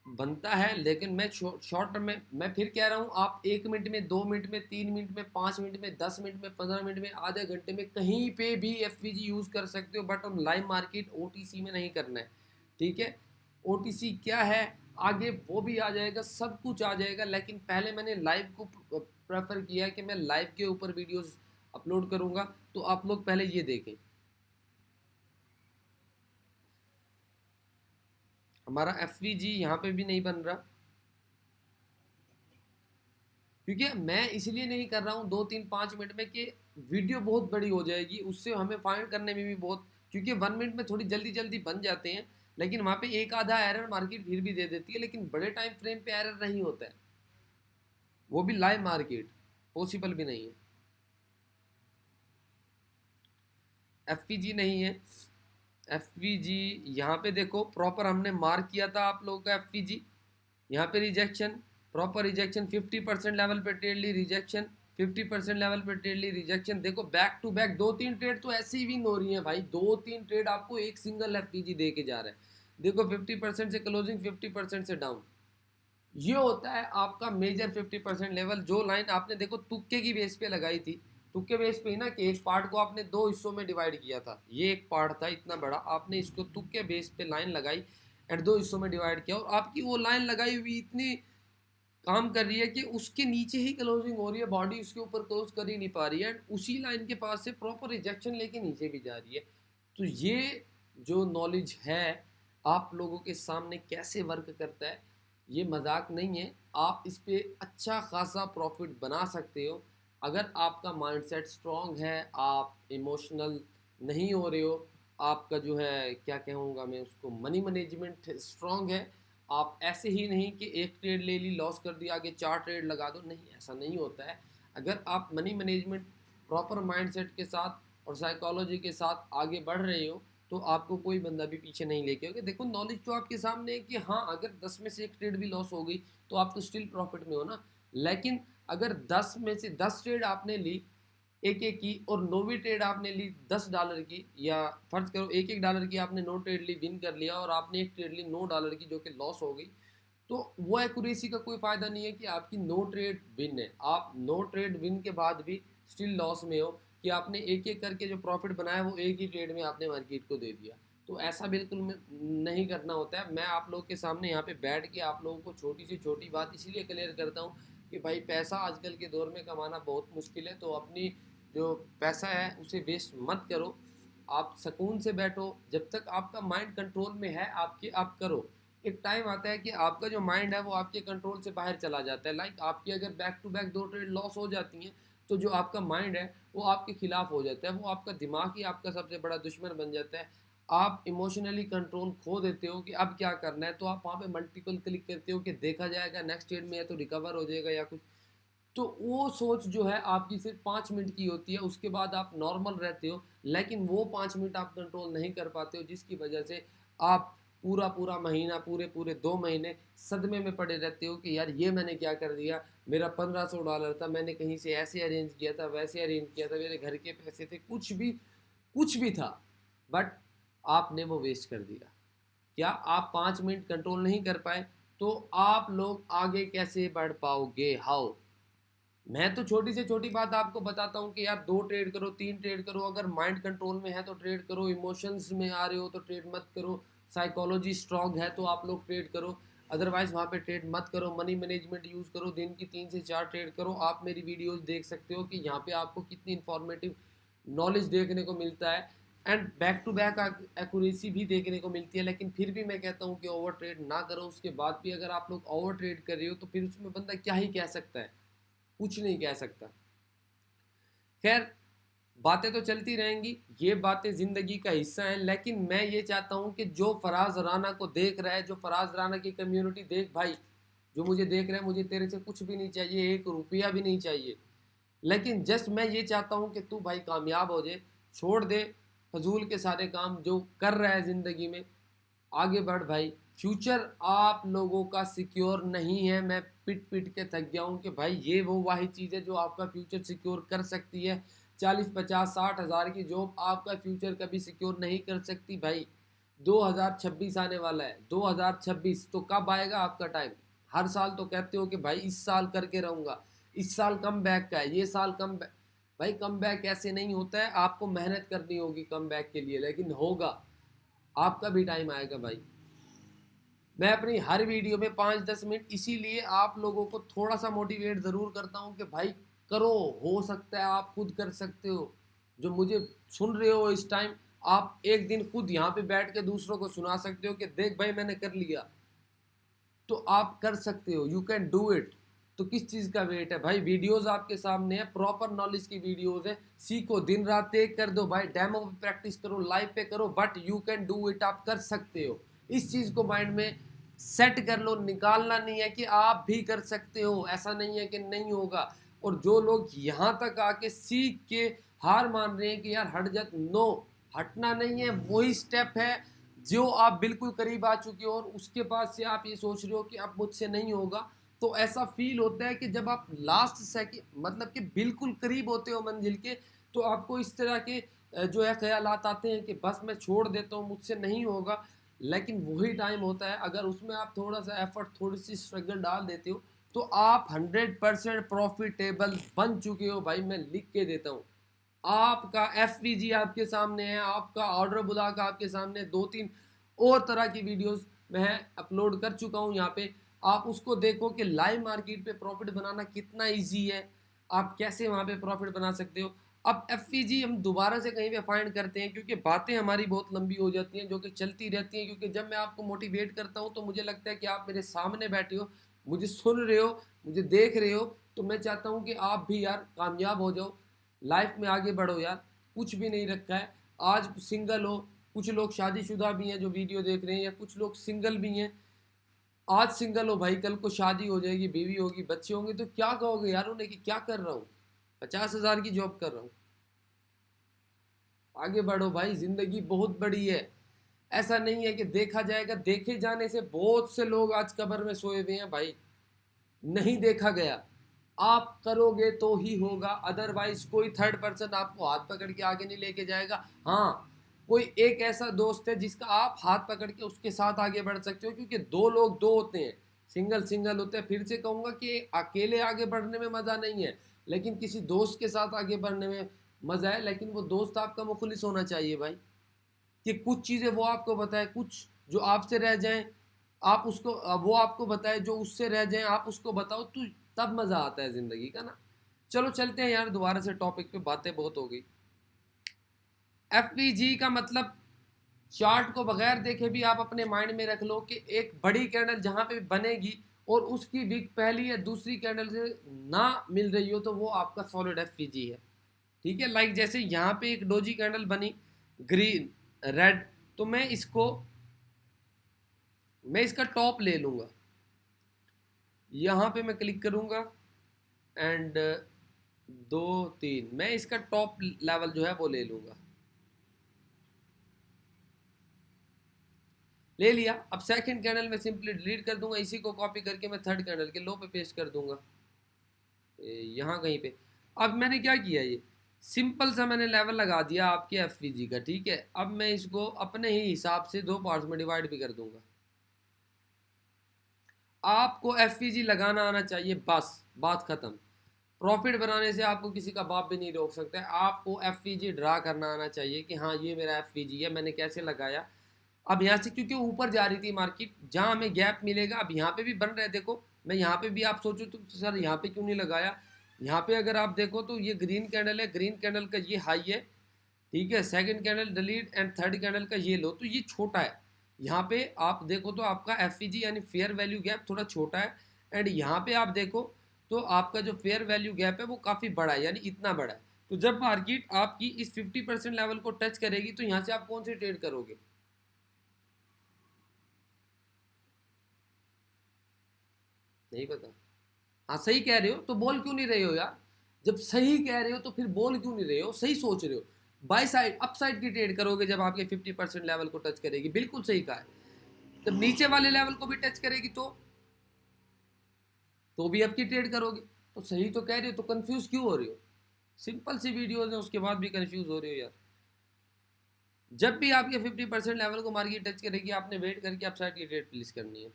बनता है, लेकिन मैं शॉर्ट टर्म में मैं फिर कह रहा हूँ, आप 1 मिनट में, 2 मिनट में, 3 मिनट में, 5 मिनट में, 10 मिनट में, 15 मिनट में, आधे घंटे में कहीं पे भी एफ यूज़ कर सकते हो, बट हम लाइव मार्केट OTC में नहीं करना है, ठीक है। OTC क्या है आगे वो भी आ जाएगा, सब कुछ आ जाएगा, लेकिन पहले मैंने लाइव को प्रेफर किया कि मैं लाइव के ऊपर वीडियोस अपलोड करूँगा, तो आप लोग पहले ये देखें। हमारा एफ यहाँ पे भी नहीं बन रहा, क्योंकि मैं इसलिए नहीं कर रहा हूँ 2-3-5 मिनट में कि वीडियो बहुत बड़ी हो जाएगी, उससे हमें फाइंड करने में भी बहुत, क्योंकि 1 मिनट में थोड़ी जल्दी जल्दी बन जाते हैं, लेकिन वहाँ पे एक आधा एरर मार्केट फिर भी दे देती है, लेकिन बड़े टाइम फ्रेम पे एरर नहीं होता है, वो भी लाइव मार्केट पॉसिबल भी नहीं है। एफ नहीं है। एफ यहाँ पे देखो प्रॉपर हमने मार्क किया था आप लोगों का एफ यहाँ पे रिजेक्शन, प्रॉपर रिजेक्शन, 50% लेवल पे ट्रेड ली, रिजेक्शन, 50% लेवल पे ट्रेड ली, रिजेक्शन। देखो बैक टू बैक 2-3 ट्रेड तो ऐसे ही विन हो रही है भाई, 2-3 ट्रेड आपको एक सिंगल एफ दे के जा रहा है। देखो 50% से क्लोजिंग, 50% से डाउन, ये होता है आपका मेजर 50% लेवल। जो लाइन आपने देखो तुक्के की बेस पे लगाई थी, तुक्के बेस पे ही ना, कि एक पार्ट को आपने 2 हिस्सों में डिवाइड किया था, ये एक पार्ट था इतना बड़ा, आपने इसको तुक्के बेस पे लाइन लगाई एंड 2 हिस्सों में डिवाइड किया, और आपकी वो लाइन लगाई हुई इतनी काम कर रही है कि उसके नीचे ही क्लोजिंग हो रही है, बॉडी उसके ऊपर क्लोज कर ही नहीं पा रही है, एंड उसी लाइन के पास से प्रॉपर रिजेक्शन लेके नीचे भी जा रही है। तो ये जो नॉलेज है आप लोगों के सामने कैसे वर्क करता है, ये मजाक नहीं है। आप इस पे अच्छा खासा प्रॉफिट बना सकते हो अगर आपका माइंडसेट स्ट्रांग है, आप इमोशनल नहीं हो रहे हो, आपका जो है क्या कहूँगा मैं उसको, मनी मैनेजमेंट स्ट्रांग है। आप ऐसे ही नहीं कि एक ट्रेड ले ली, लॉस कर दिया, आगे 4 ट्रेड लगा दो, नहीं, ऐसा नहीं होता है। अगर आप मनी मैनेजमेंट प्रॉपर माइंडसेट के साथ और साइकोलॉजी के साथ आगे बढ़ रहे हो तो आपको कोई बंदा भी पीछे नहीं लेके होगा। देखो नॉलेज तो आपके सामने है कि हाँ, अगर 10 में से एक ट्रेड भी लॉस हो गई तो आप तो स्टिल प्रॉफिट में हो ना। लेकिन अगर 10 में से 10 ट्रेड आपने ली एक एक की, और 9वीं ट्रेड आपने ली $10 की, या फर्ज करो $1 की आपने 9 ट्रेड ली, विन कर लिया, और आपने एक ट्रेड ली $9 की जो कि लॉस हो गई, तो वो एक्यूरेसी का कोई फ़ायदा नहीं है कि आपकी 9 ट्रेड विन है। आप 9 ट्रेड विन के बाद भी स्टिल लॉस में हो कि आपने एक एक करके जो प्रॉफिट बनाया वो एक ही ट्रेड में आपने मार्केट को दे दिया। तो ऐसा बिल्कुल नहीं करना होता है। मैं आप लोगों के सामने यहाँ पे बैठ के आप लोगों को छोटी से छोटी बात इसीलिए क्लियर करता हूँ कि भाई पैसा आजकल के दौर में कमाना बहुत मुश्किल है, तो अपनी जो पैसा है उसे वेस्ट मत करो। आप सुकून से बैठो, जब तक आपका माइंड कंट्रोल में है आपके, आप करो। एक टाइम आता है कि आपका जो माइंड है वो आपके कंट्रोल से बाहर चला जाता है। लाइक आपकी अगर back to back 2 trade loss हो जाती हैं तो जो आपका माइंड है वो आपके खिलाफ हो जाता है, वो आपका दिमाग ही आपका सबसे बड़ा दुश्मन बन जाता है। आप इमोशनली कंट्रोल खो देते हो कि अब क्या करना है, तो आप वहाँ पे मल्टीपल क्लिक करते हो कि देखा जाएगा, नेक्स्ट ट्रेड में है तो रिकवर हो जाएगा या कुछ। तो वो सोच जो है आपकी सिर्फ 5 मिनट की होती है, उसके बाद आप नॉर्मल रहते हो, लेकिन वो 5 मिनट आप कंट्रोल नहीं कर पाते हो, जिसकी वजह से आप पूरा पूरा महीना, पूरे पूरे 2 महीने सदमे में पड़े रहते हो कि यार ये मैंने क्या कर दिया, मेरा $1500 था, मैंने कहीं से ऐसे अरेंज किया था, वैसे अरेंज किया था, मेरे घर के पैसे थे, कुछ भी था, बट आपने वो वेस्ट कर दिया। क्या आप 5 मिनट कंट्रोल नहीं कर पाए तो आप लोग आगे कैसे बढ़ पाओगे? हाउ? मैं तो छोटी से छोटी बात आपको बताता हूँ कि यार 2 ट्रेड करो, 3 ट्रेड करो, अगर माइंड कंट्रोल में है तो ट्रेड करो, इमोशंस में आ रहे हो तो ट्रेड मत करो, साइकोलॉजी स्ट्रांग है तो आप लोग ट्रेड करो, अदरवाइज वहाँ पे ट्रेड मत करो। मनी मैनेजमेंट यूज़ करो, दिन की 3 से 4 ट्रेड करो। आप मेरी वीडियोस देख सकते हो कि यहाँ पे आपको कितनी इन्फॉर्मेटिव नॉलेज देखने को मिलता है, and back to back accuracy भी देखने को मिलती है। लेकिन फिर भी मैं कहता हूँ कि ओवर ट्रेड ना करो। उसके बाद भी अगर आप लोग ओवर ट्रेड कर रहे हो तो फिर उसमें बंदा क्या ही कह सकता है, कुछ नहीं कह सकता। खैर, बातें तो चलती रहेंगी, ये बातें ज़िंदगी का हिस्सा हैं, लेकिन मैं ये चाहता हूँ कि जो फराज राना को देख रहा है, जो फराज राना की कम्युनिटी देख भाई, जो मुझे देख रहा है, मुझे तेरे से कुछ भी नहीं चाहिए, 1 रुपया भी नहीं चाहिए, लेकिन जस्ट मैं ये चाहता हूँ कि तू भाई कामयाब हो जाए, छोड़ दे फजूल के सारे काम जो कर रहा है ज़िंदगी में, आगे बढ़ भाई। फ्यूचर आप लोगों का सिक्योर नहीं है। मैं पिट पिट के थक गया हूँ कि भाई ये वो वाही चीज़ है जो आपका फ्यूचर सिक्योर कर सकती है। 40 50 60 हज़ार की जॉब आपका फ्यूचर कभी सिक्योर नहीं कर सकती भाई। 2026 आने वाला है, 2026 तो कब आएगा आपका टाइम? हर साल तो कहते हो कि भाई इस साल करके रहूँगा, इस साल कम बैक का है, ये साल कम बैक। भाई कम बैक ऐसे नहीं होता है, आपको मेहनत करनी होगी कम बैक के लिए, लेकिन होगा, आपका भी टाइम आएगा भाई। मैं अपनी हर वीडियो में 5-10 मिनट इसीलिए आप लोगों को थोड़ा सा मोटिवेट ज़रूर करता हूँ कि भाई करो, हो सकता है आप खुद कर सकते हो। जो मुझे सुन रहे हो इस टाइम, आप एक दिन खुद यहाँ पे बैठ के दूसरों को सुना सकते हो कि देख भाई मैंने कर लिया, तो आप कर सकते हो, यू कैन डू इट। तो किस चीज़ का वेट है भाई? वीडियोस आपके सामने है, प्रॉपर नॉलेज की वीडियोस है, सीखो, दिन रात एक कर दो भाई, डेमो पे प्रैक्टिस करो, लाइव पे करो, but you can do it, आप कर सकते हो। इस चीज़ को माइंड में सेट कर लो, निकालना नहीं है कि आप भी कर सकते हो, ऐसा नहीं है कि नहीं होगा। और जो लोग यहाँ तक आके सीख के हार मान रहे हैं कि यार हट जा, नो, हटना नहीं है, वही स्टेप है जो आप बिल्कुल करीब आ चुके हो, और उसके बाद से आप ये सोच रहे हो कि अब मुझसे नहीं होगा। तो ऐसा फील होता है कि जब आप लास्ट सेकंड, मतलब कि बिल्कुल करीब होते हो मंजिल के, तो आपको इस तरह के जो है ख्यालात आते हैं कि बस मैं छोड़ देता हूँ, मुझसे नहीं होगा। लेकिन वही टाइम होता है, अगर उसमें आप थोड़ा सा एफर्ट, थोड़ी सी स्ट्रगल डाल देते हो, तो आप 100% प्रॉफिटेबल बन चुके हो भाई। मैं लिख के देता हूँ, आपका एफवीजी आपके सामने है, आपका ऑर्डर बुला का आपके सामने, 2-3 और तरह की वीडियोस मैं अपलोड कर चुका हूँ यहाँ पे। आप उसको देखो कि लाइव मार्केट पे प्रॉफिट बनाना कितना इजी है, आप कैसे वहाँ पे प्रॉफिट बना सकते हो। अब एफ हम दोबारा से कहीं पे फाइंड करते हैं, क्योंकि बातें हमारी बहुत लंबी हो जाती हैं जो कि चलती रहती हैं, क्योंकि जब मैं आपको मोटिवेट करता हूँ तो मुझे लगता है कि आप मेरे सामने बैठे हो, मुझे सुन रहे हो, मुझे देख रहे हो, तो मैं चाहता हूँ कि आप भी यार कामयाब हो जाओ, लाइफ में आगे बढ़ो यार। कुछ भी नहीं रखा है, आज सिंगल हो, कुछ लोग शादीशुदा भी हैं जो वीडियो देख रहे हैं, या कुछ लोग सिंगल भी हैं। आज सिंगल हो भाई, कल को शादी हो जाएगी, बीवी होगी, बच्चे होंगे, तो क्या कहोगे यार उन्हें कि क्या कर रहा हूँ, 50,000 की जॉब कर रहा हूँ। आगे बढ़ो भाई, जिंदगी बहुत बड़ी है। ऐसा नहीं है कि देखा जाएगा, देखे जाने से बहुत से लोग आज कब्र में सोए हुए हैं भाई, नहीं देखा गया। आप करोगे तो ही होगा, अदरवाइज कोई थर्ड पर्सन आपको हाथ पकड़ के आगे नहीं लेके जाएगा। हाँ, कोई एक ऐसा दोस्त है जिसका आप हाथ पकड़ के उसके साथ आगे बढ़ सकते हो, क्योंकि दो लोग दो होते हैं, सिंगल सिंगल होते हैं। फिर से कहूंगा कि अकेले आगे बढ़ने में मजा नहीं है, लेकिन किसी दोस्त के साथ आगे बढ़ने में मजा है। लेकिन वो दोस्त आपका मुखलिस होना चाहिए भाई, कि कुछ चीज़ें वो आपको बताए, कुछ जो आपसे रह जाएं आप उसको, वो आपको बताए, जो उससे रह जाएं आप उसको बताओ, तो तब मज़ा आता है ज़िंदगी का ना। चलो चलते हैं यार दोबारा से टॉपिक पे, बातें बहुत हो गई। एफ का मतलब, चार्ट को बगैर देखे भी आप अपने माइंड में रख लो कि एक बड़ी कैंडल जहाँ पे बनेगी और उसकी विक पहली या दूसरी कैंडल से ना मिल रही हो, तो वो आपका सॉलिड एफ है। ठीक है, लाइक जैसे यहाँ पे एक डोजी कैंडल बनी, ग्रीन रेड, तो मैं इसका टॉप ले लूँगा, यहाँ पे मैं क्लिक करूँगा एंड 2 3, मैं इसका टॉप लेवल जो है वो ले लूँगा, ले लिया। अब सेकंड कैंडल में सिंपली डिलीट कर दूंगा, इसी को कॉपी करके मैं थर्ड कैंडल के लो पे पेस्ट कर दूंगा, यहाँ कहीं पे। अब मैंने क्या किया, ये सिंपल सा मैंने लेवल लगा दिया आपके एफ का, ठीक है। अब मैं इसको अपने ही हिसाब से दो पार्ट्स में डिवाइड भी कर दूंगा। आपको एफ लगाना आना चाहिए, बस बात खत्म। प्रॉफिट बनाने से आपको किसी का बाप भी नहीं रोक सकता है। आपको एफ ड्रा करना आना चाहिए कि हाँ ये मेरा एफ है, मैंने कैसे लगाया। अब यहाँ से क्योंकि ऊपर जा रही थी मार्केट, जहाँ हमें गैप मिलेगा, अब यहाँ पे भी बन रहे, देखो मैं यहाँ पे भी, आप सोचो तो सर यहाँ पे क्यों नहीं लगाया। यहाँ पे अगर आप देखो तो ये ग्रीन कैंडल है, ग्रीन कैंडल का ये हाई है, ठीक है। Second candle delete and third candle का ये लो, तो ये छोटा है। यहाँ पे आप देखो तो आपका एफ यानी फेयर वैल्यू गैप थोड़ा छोटा है, एंड यहाँ पे आप देखो तो आपका जो फेयर वैल्यू गैप है वो काफ़ी बड़ा है, यानी इतना बड़ा है। तो जब मार्केट आपकी इस 50% लेवल को टच करेगी, तो यहाँ से आप कौन से ट्रेड करोगे, नहीं पता। हाँ सही कह रहे हो, तो बोल क्यों नहीं रहे हो यार। जब सही कह रहे हो तो फिर बोल क्यों नहीं रहे हो, सही सोच रहे हो। बाई साइड अप साइड की ट्रेड करोगे जब आपके 50% लेवल को टच करेगी, बिल्कुल सही कहा है। जब नीचे वाले लेवल को भी टच करेगी तो भी आपकी ट्रेड करोगे। तो सही तो कह रहे हो, तो कंफ्यूज क्यों हो रहे हो। सिंपल सी वीडियोज है, उसके बाद भी कंफ्यूज हो रहे हो यार। जब भी आपके 50% लेवल को मार्केट टच करेगी, आपने वेट करके अप साइड की ट्रेड प्लेस करनी है।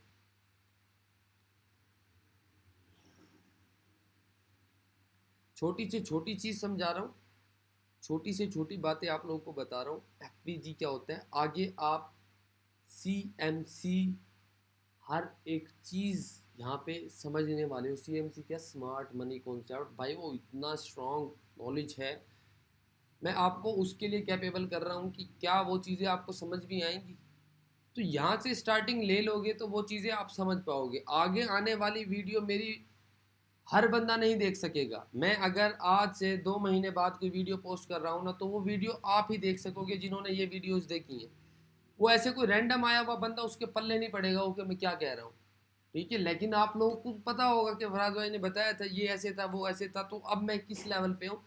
छोटी से छोटी चीज़ समझा रहा हूँ, छोटी से छोटी बातें आप लोगों को बता रहा हूँ। एफ क्या होता है, आगे आप CMC हर एक चीज़ यहाँ पे समझने वाले हो। CMC क्या, स्मार्ट मनी कॉन्सेप्ट, भाई वो इतना स्ट्रॉन्ग नॉलेज है, मैं आपको उसके लिए कैपेबल कर रहा हूँ कि क्या वो चीज़ें आपको समझ भी आएंगी। तो यहाँ से स्टार्टिंग ले लोगे तो वो चीज़ें आप समझ पाओगे। आगे आने वाली वीडियो मेरी हर बंदा नहीं देख सकेगा। मैं अगर आज से 2 महीने बाद कोई वीडियो पोस्ट कर रहा हूँ ना, तो वो वीडियो आप ही देख सकोगे जिन्होंने ये वीडियोस देखी हैं। वो ऐसे कोई रैंडम आया हुआ बंदा, उसके पल्ले नहीं पड़ेगा वो कि मैं क्या कह रहा हूँ, ठीक है। लेकिन आप लोगों को पता होगा कि फराज भाई ने बताया था, ये ऐसे था, वो ऐसे था, तो अब मैं किस लेवल पे हूँ,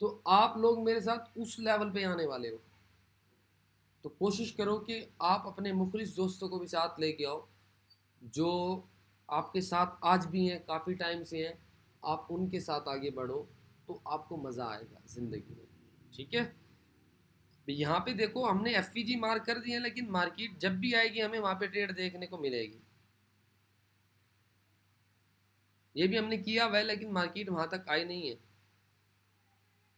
तो आप लोग मेरे साथ उस लेवल पे आने वाले हो। तो कोशिश करो कि आप अपने मुखलिस दोस्तों को भी साथ लेके आओ, जो आपके साथ आज भी हैं, काफ़ी टाइम से हैं, आप उनके साथ आगे बढ़ो, तो आपको मज़ा आएगा ज़िंदगी में, ठीक है। यहाँ पे देखो हमने एफ मार्क कर दिए हैं, लेकिन मार्केट जब भी आएगी हमें वहाँ पे ट्रेड देखने को मिलेगी। ये भी हमने किया हुआ है, लेकिन मार्केट वहाँ तक आई नहीं है।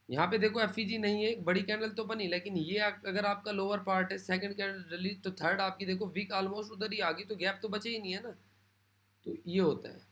यहाँ पे देखो एफ नहीं है, एक बड़ी कैंडल तो बनी, लेकिन ये अगर आपका लोअर पार्ट है, सेकंड कैंडल रिलीज, तो थर्ड आपकी देखो वीक ऑलमोस्ट उधर ही आ गई, तो गैप तो बचे ही नहीं है ना। तो ये होता है।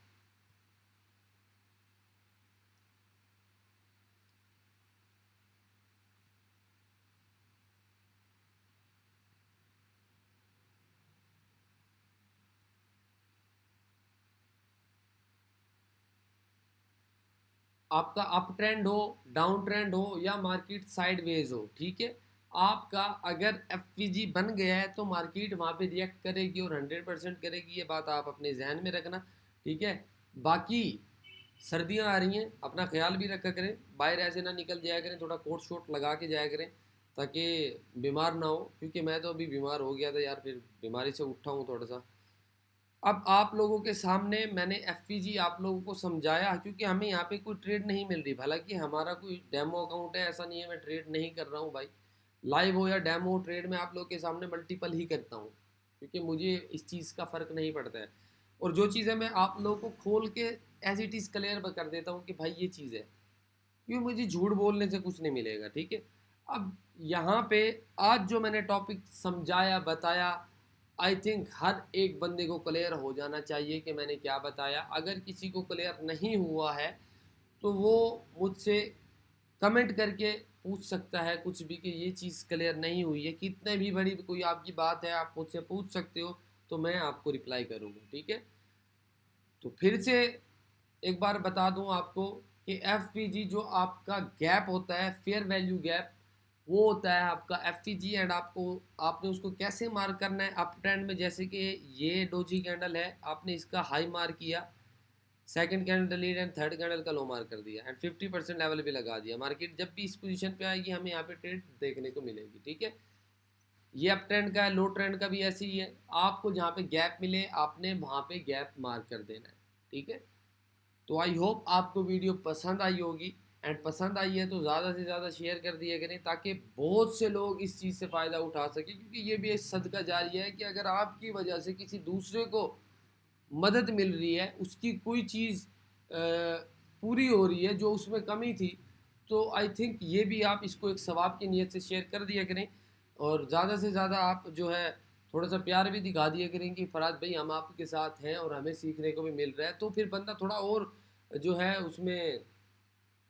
आपका अप ट्रेंड हो, डाउन ट्रेंड हो या मार्केट साइडवेज हो, ठीक है, आपका अगर एफपीजी बन गया है तो मार्केट वहाँ पे रिएक्ट करेगी और 100% करेगी, ये बात आप अपने जहन में रखना, ठीक है। बाकी सर्दियाँ आ रही हैं, अपना ख्याल भी रखा करें, बाहर ऐसे ना निकल जाया करें, थोड़ा कोट शोट लगा के जाया करें ताकि बीमार ना हो, क्योंकि मैं तो अभी बीमार हो गया था यार, फिर बीमारी से उठा हूँ थोड़ा सा। अब आप लोगों के सामने मैंने एफपीजी आप लोगों को समझाया, क्योंकि हमें यहाँ पे कोई ट्रेड नहीं मिल रही, हालांकि हमारा कोई डेमो अकाउंट है, ऐसा नहीं है मैं ट्रेड नहीं कर रहा हूँ भाई, लाइव हो या डेमो हो, ट्रेड में आप लोगों के सामने मल्टीपल ही करता हूँ, क्योंकि मुझे इस चीज़ का फ़र्क नहीं पड़ता है। और जो चीज़ है मैं आप लोगों को खोल के एज इट इज़ क्लियर कर देता हूँ कि भाई ये चीज़ है, क्योंकि मुझे झूठ बोलने से कुछ नहीं मिलेगा, ठीक है। अब यहाँ पे आज जो मैंने टॉपिक समझाया बताया, आई थिंक हर एक बंदे को क्लियर हो जाना चाहिए कि मैंने क्या बताया। अगर किसी को क्लियर नहीं हुआ है तो वो मुझसे कमेंट करके पूछ सकता है कुछ भी कि ये चीज़ क्लियर नहीं हुई है, कितने भी बड़ी कोई आपकी बात है आप मुझसे पूछ सकते हो, तो मैं आपको रिप्लाई करूँगा, ठीक है। तो फिर से एक बार बता दूं आपको कि एफ जो आपका गैप होता है, फेयर वैल्यू गैप, वो होता है आपका एफ एंड आपको आपने उसको कैसे मार्क करना है अप ट्रेंड में, जैसे कि ये डोजी कैंडल है, आपने इसका हाई मार्क किया, second candle delete and third candle का लो मार्क कर दिया एंड 50% लेवल भी लगा दिया। मार्केट जब भी इस पोजीशन पे आएगी हमें यहाँ पे ट्रेड देखने को मिलेगी, ठीक है। ये अप ट्रेंड का है, लो ट्रेंड का भी ऐसे ही है, आपको जहाँ पे गैप मिले आपने वहाँ पे गैप मार्क कर देना है, ठीक है। तो आई होप आपको वीडियो पसंद आई होगी, एंड पसंद आई है तो ज़्यादा से ज़्यादा शेयर कर दिया करें ताकि बहुत से लोग इस चीज़ से फ़ायदा उठा सकें, क्योंकि ये भी एक सदका जारी है कि अगर आपकी वजह से किसी दूसरे को मदद मिल रही है, उसकी कोई चीज़ पूरी हो रही है जो उसमें कमी थी, तो आई थिंक ये भी आप इसको एक सवाब की नीयत से शेयर कर दिया करें। और ज़्यादा से ज़्यादा आप जो है थोड़ा सा प्यार भी दिखा दिया करें कि फराज भाई हम आपके साथ हैं और हमें सीखने को भी मिल रहा है, तो फिर बंदा थोड़ा और जो है उसमें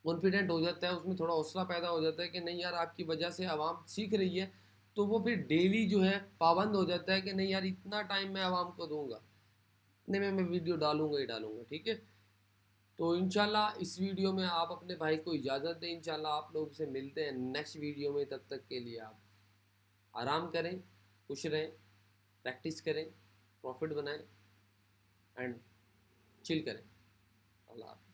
कॉन्फिडेंट हो जाता है, उसमें थोड़ा हौसला पैदा हो जाता है कि नहीं यार आपकी वजह से आवाम सीख रही है, तो वो फिर डेली जो है पाबंद हो जाता है कि नहीं यार इतना टाइम मैं आवाम को दूंगा, इतने में मैं वीडियो डालूंगा ही डालूंगा, ठीक है। तो इंशाल्लाह इस वीडियो में आप अपने भाई को इजाज़त दें, इंशाल्लाह आप लोग से मिलते हैं नेक्स्ट वीडियो में, तब तक के लिए आप आराम करें, खुश रहें, प्रैक्टिस करें, प्रॉफिट बनाएं एंड चिल करें। अल्लाह हाफ़िज़।